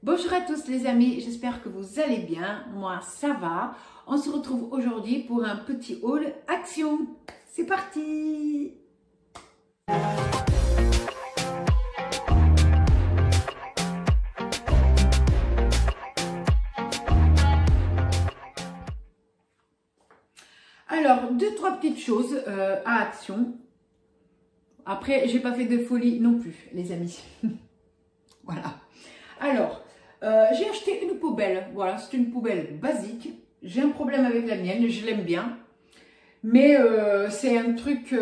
Bonjour à tous les amis, j'espère que vous allez bien, moi ça va. On se retrouve aujourd'hui pour un petit haul action. C'est parti! Alors, deux, trois petites choses à action. Après, j'ai pas fait de folie non plus, les amis. Voilà. Alors, j'ai acheté une poubelle. Voilà, c'est une poubelle basique. J'ai un problème avec la mienne, je l'aime bien. Mais c'est un truc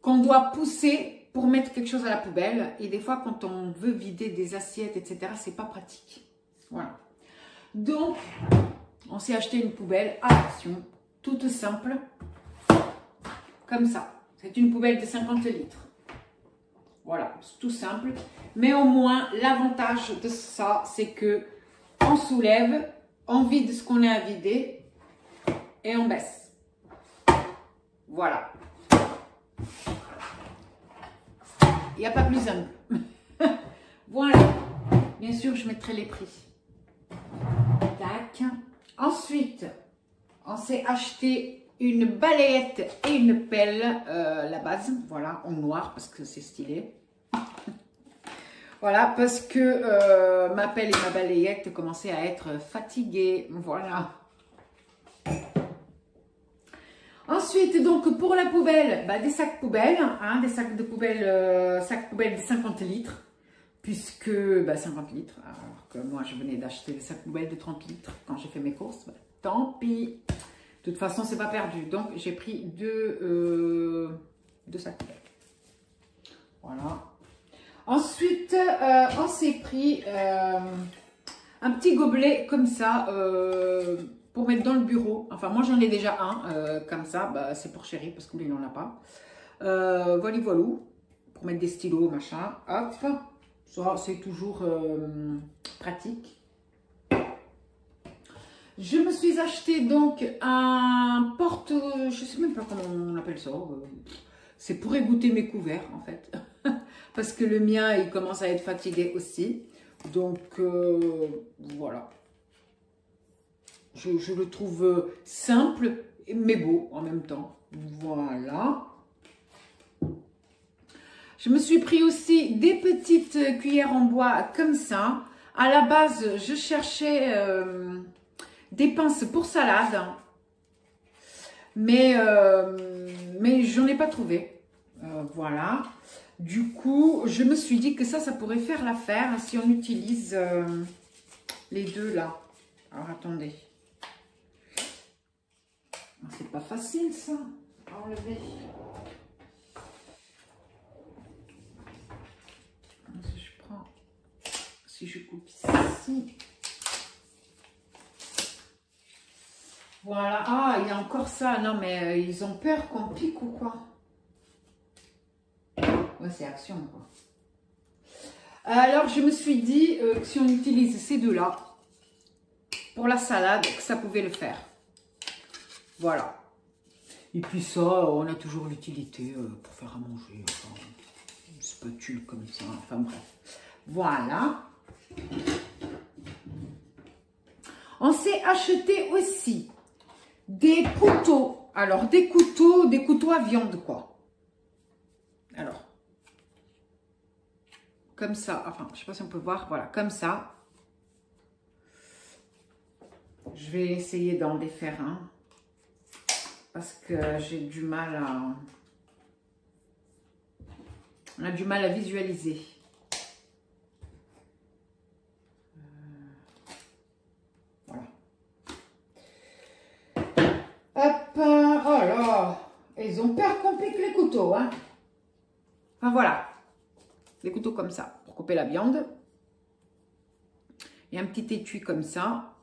qu'on doit pousser pour mettre quelque chose à la poubelle. Et des fois, quand on veut vider des assiettes, etc., c'est pas pratique. Voilà. Donc, on s'est acheté une poubelle à action, toute simple, comme ça. C'est une poubelle de 50 litres. Voilà, c'est tout simple. Mais au moins, l'avantage de ça, c'est que on soulève, on vide ce qu'on a à vider et on baisse. Voilà. Il n'y a pas plus simple. Voilà. Bien sûr, je mettrai les prix. Tac. Ensuite, on s'est acheté une balayette et une pelle, la base, voilà, en noir parce que c'est stylé. Voilà, parce que ma pelle et ma balayette commençaient à être fatiguées, voilà. Ensuite, donc, pour la poubelle, bah, des sacs poubelles, hein, des sacs de poubelle, sacs poubelles de 50 litres, puisque, bah, 50 litres, alors que moi, je venais d'acheter des sacs poubelles de 30 litres quand j'ai fait mes courses, bah, tant pis. De toute façon, c'est pas perdu. Donc, j'ai pris deux sacs poubelles. Voilà. Ensuite, on s'est pris un petit gobelet comme ça pour mettre dans le bureau. Enfin, moi, j'en ai déjà un comme ça. Bah, c'est pour chérie parce que lui, il n'en a pas. Voilà, voilà. Pour mettre des stylos, machin. Hop. Ça, c'est toujours pratique. Je me suis acheté donc un porte... Je sais même pas comment on appelle ça. C'est pour égoutter mes couverts, en fait. Parce que le mien, il commence à être fatigué aussi. Donc, voilà. Je le trouve simple, mais beau en même temps. Voilà. Je me suis pris aussi des petites cuillères en bois comme ça. À la base, je cherchais des pinces pour salade. Mais j'en ai pas trouvé. Voilà. Du coup, je me suis dit que ça pourrait faire l'affaire si on utilise les deux là. Alors, attendez. C'est pas facile ça, à enlever. Si je prends, si je coupe ici. Voilà. Ah, il y a encore ça. Non, mais ils ont peur qu'on pique ou quoi? Ouais, c'est action, quoi. Alors, je me suis dit que si on utilise ces deux-là pour la salade, que ça pouvait le faire. Voilà. Et puis ça, on a toujours l'utilité pour faire à manger. Enfin, une spatule comme ça. Enfin, bref. Voilà. On s'est acheté aussi des couteaux. Alors, des couteaux à viande, quoi. Alors. Comme ça, enfin, je sais pas si on peut voir, voilà, comme ça. Je vais essayer d'en défaire un. Parce que j'ai du mal à... On a du mal à visualiser. Voilà. Hop, oh là, ils ont peur qu'on pique les couteaux, hein. Enfin, voilà. Des couteaux comme ça pour couper la viande. Et un petit étui comme ça.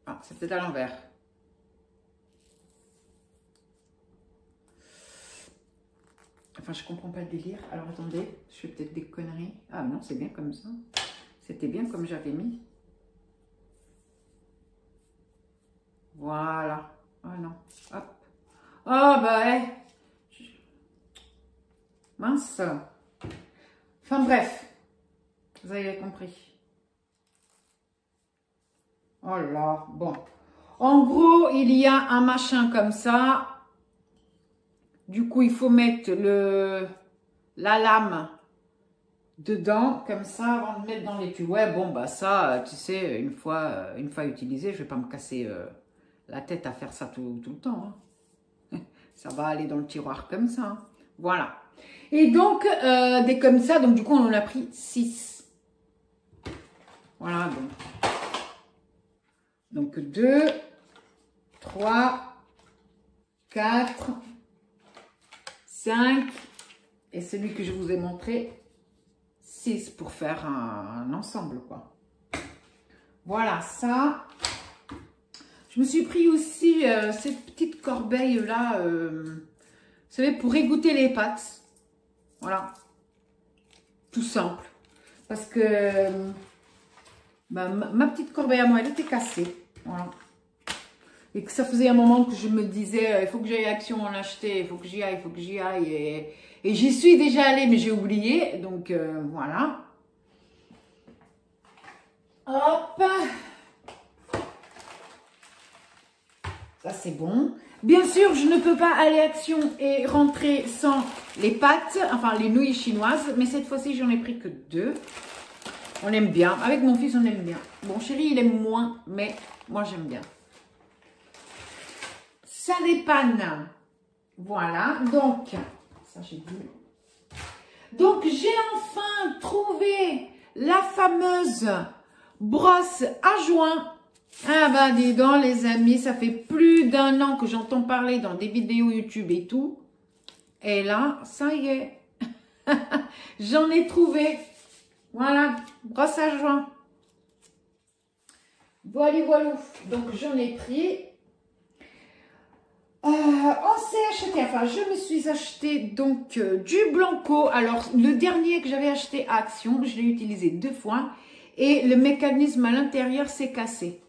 Ah, c'est peut-être à l'envers. Enfin, je comprends pas le délire. Alors, attendez, je fais peut-être des conneries. Ah non, c'est bien comme ça. C'était bien comme j'avais mis. Voilà. Ah non. Hop. Oh, bah, Mince. Enfin bref, vous avez compris. Oh là, bon. En gros, il y a un machin comme ça. Du coup, il faut mettre la lame dedans, comme ça, avant de mettre dans l'étui. Ouais, bon, bah ça, tu sais, une fois utilisé, je vais pas me casser la tête à faire ça tout le temps. Hein. Ça va aller dans le tiroir comme ça. Hein. Voilà. Et donc, des comme ça, donc du coup, on en a pris 6. Voilà, donc 2, 3, 4, 5, et celui que je vous ai montré, 6 pour faire un ensemble, quoi. Voilà, ça. Je me suis pris aussi cette petite corbeille-là, vous savez, pour égoutter les pâtes. Voilà. Tout simple. Parce que ma petite corbeille à moi, elle était cassée. Voilà. Et que ça faisait un moment que je me disais, il faut que j'aille à Action en acheter, il faut que j'y aille, il faut que j'y aille. Et j'y suis déjà allée, mais j'ai oublié. Donc, voilà. Hop. Ça, c'est bon. Bien sûr, je ne peux pas aller à Action et rentrer sans les pâtes, enfin les nouilles chinoises. Mais cette fois-ci, j'en ai pris que 2. On aime bien. Avec mon fils, on aime bien. Bon, chéri, il aime moins, mais moi, j'aime bien. Ça dépanne. Voilà. Donc, ça, j'ai dit. Donc, j'ai enfin trouvé la fameuse brosse à joint. Ah bah, dis donc, les amis, ça fait plus d'1 an que j'entends parler dans des vidéos YouTube et tout. Et là, ça y est. J'en ai trouvé. Voilà, brosse à joint. Voilà, voilà. Donc, j'en ai pris. On s'est acheté, enfin, je me suis acheté donc du Blanco. Alors, le dernier que j'avais acheté à Action, je l'ai utilisé 2 fois. Et le mécanisme à l'intérieur s'est cassé.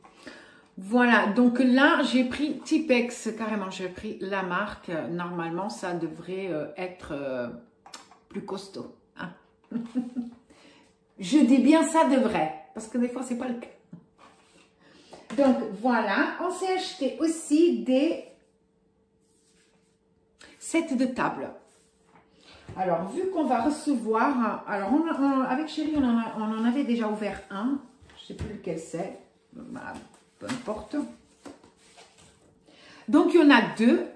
Voilà, donc là, j'ai pris Tipex, carrément, j'ai pris la marque. Normalement, ça devrait être plus costaud. Hein. Je dis bien ça devrait, parce que des fois, c'est pas le cas. Donc, voilà, on s'est acheté aussi des sets de table. Alors, vu qu'on va recevoir, alors avec Chérie, on en avait déjà ouvert un, je ne sais plus lequel c'est, bah, peu importe. Donc, il y en a 2.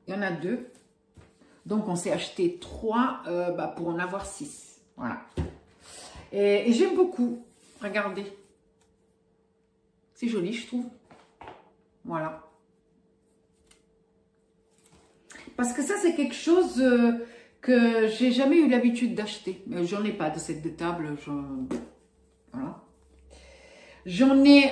Il y en a 2. Donc, on s'est acheté 3 pour en avoir 6. Voilà. Et j'aime beaucoup. Regardez. C'est joli, je trouve. Voilà. Parce que ça, c'est quelque chose que j'ai jamais eu l'habitude d'acheter. J'en ai pas de set de table. Voilà. J'en ai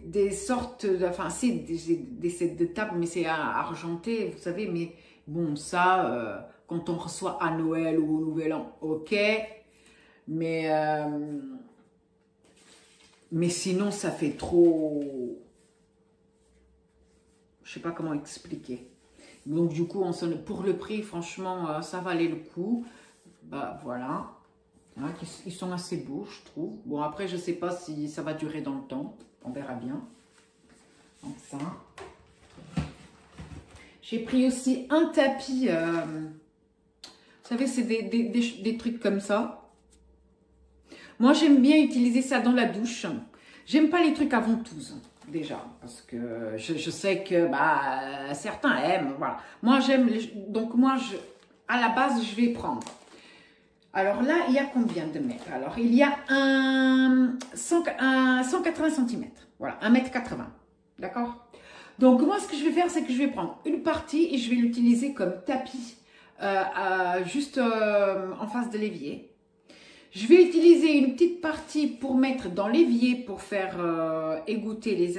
des sortes, enfin, c'est des sets de table, mais c'est argenté, vous savez. Mais bon, ça, quand on reçoit à Noël ou au Nouvel An, ok. Mais sinon, ça fait trop... Je sais pas comment expliquer. Donc, du coup, pour le prix, franchement, ça valait le coup. Bah, voilà. Hein, ils sont assez beaux, je trouve. Bon, après, je ne sais pas si ça va durer dans le temps. On verra bien. Donc, ça. J'ai pris aussi un tapis. Vous savez, c'est des trucs comme ça. Moi, j'aime bien utiliser ça dans la douche. J'aime pas les trucs à ventouse. Déjà, parce que je sais que certains aiment, voilà. Moi, j'aime, donc moi, à la base, je vais prendre. Alors là, il y a combien de mètres? Alors, il y a 180 cm, voilà, 1,80 m, d'accord? Donc, moi, ce que je vais faire, c'est que je vais prendre une partie et je vais l'utiliser comme tapis juste en face de l'évier. Je vais utiliser une petite partie pour mettre dans l'évier pour faire égoutter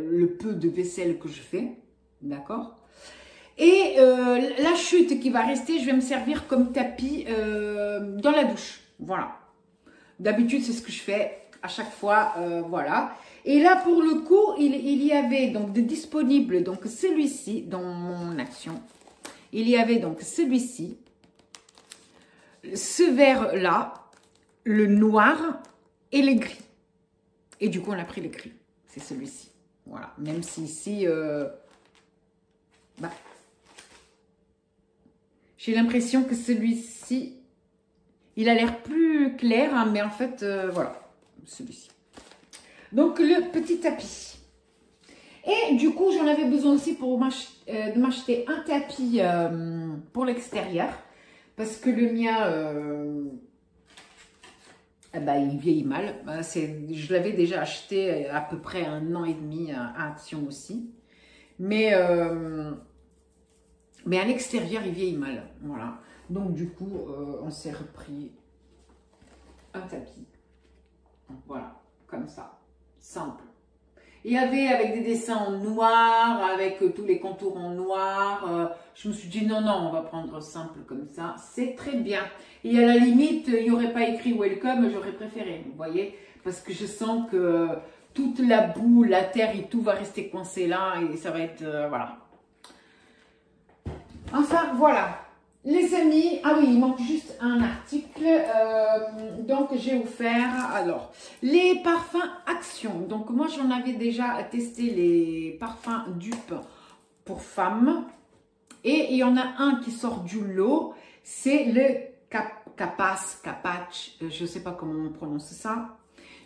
le peu de vaisselle que je fais. D'accord? Et la chute qui va rester, je vais me servir comme tapis dans la douche. Voilà. D'habitude, c'est ce que je fais à chaque fois. Voilà. Et là, pour le coup, il y avait donc de disponible. Donc, celui-ci dans mon Action. il y avait donc celui-ci, ce vert-là, le noir et le gris. Et du coup, on a pris le gris. C'est celui-ci. Voilà. Même si ici, j'ai l'impression que celui-ci, il a l'air plus clair, hein, mais en fait, voilà, celui-ci. Donc, le petit tapis. Et du coup, j'en avais besoin aussi pour de m'acheter un tapis pour l'extérieur. Parce que le mien, il vieillit mal. Je l'avais déjà acheté à peu près 1 an et demi à Action aussi. Mais à l'extérieur, il vieillit mal. Voilà. Donc, du coup, on s'est repris un tapis. Voilà, comme ça. Simple. Il y avait avec des dessins en noir, avec tous les contours en noir. Je me suis dit non, on va prendre simple comme ça. C'est très bien. Et à la limite, il n'y aurait pas écrit welcome, j'aurais préféré, vous voyez. Parce que je sens que toute la boue, la terre et tout va rester coincé là. Et ça va être, voilà. Enfin, voilà. Les amis, ah oui, il manque juste un article. Donc, j'ai offert, alors, les parfums Action. Donc, moi, j'en avais déjà testé les parfums dupes pour femmes. Et il y en a un qui sort du lot. C'est le Capace, je ne sais pas comment on prononce ça.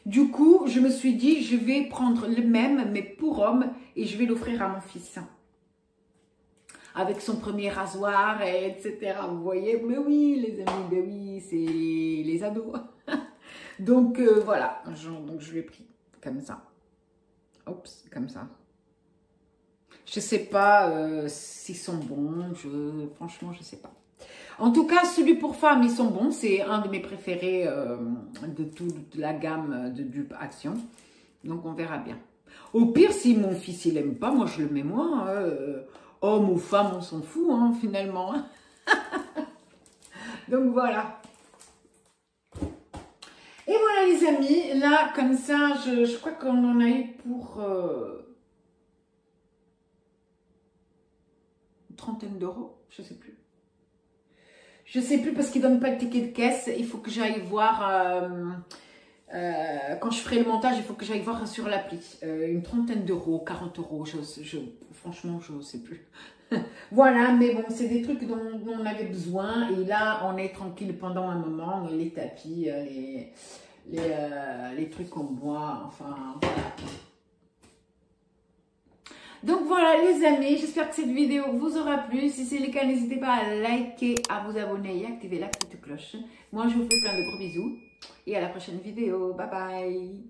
Du coup, je me suis dit, je vais prendre le même, mais pour homme, et je vais l'offrir à mon fils. Avec son premier rasoir, etc. Vous voyez, mais oui, les amis, mais oui, c'est les ados. Donc, voilà, donc je l'ai pris comme ça. Oups, comme ça. Je sais pas s'ils sont bons, franchement, je sais pas. En tout cas, celui pour femmes, ils sont bons. C'est un de mes préférés de toute la gamme de dupes Action. Donc, on verra bien. Au pire, si mon fils, il aime pas, moi, je le mets moi. Homme ou femme, on s'en fout, hein, finalement. Donc, voilà. Et voilà, les amis. Là, comme ça, je crois qu'on en a eu pour une trentaine d'euros. Je sais plus. Je sais plus parce qu'ils ne donnent pas le ticket de caisse. Il faut que j'aille voir... quand je ferai le montage, il faut que j'aille voir sur l'appli. Une trentaine d'euros, 40 euros, franchement, je ne sais plus. Voilà, mais bon, c'est des trucs dont on avait besoin. Et là, on est tranquille pendant un moment. Les tapis, les trucs qu'on boit, enfin, voilà. Donc voilà les amis, j'espère que cette vidéo vous aura plu. Si c'est le cas, n'hésitez pas à liker, à vous abonner et à activer la petite cloche. Moi, je vous fais plein de gros bisous. Et à la prochaine vidéo. Bye bye.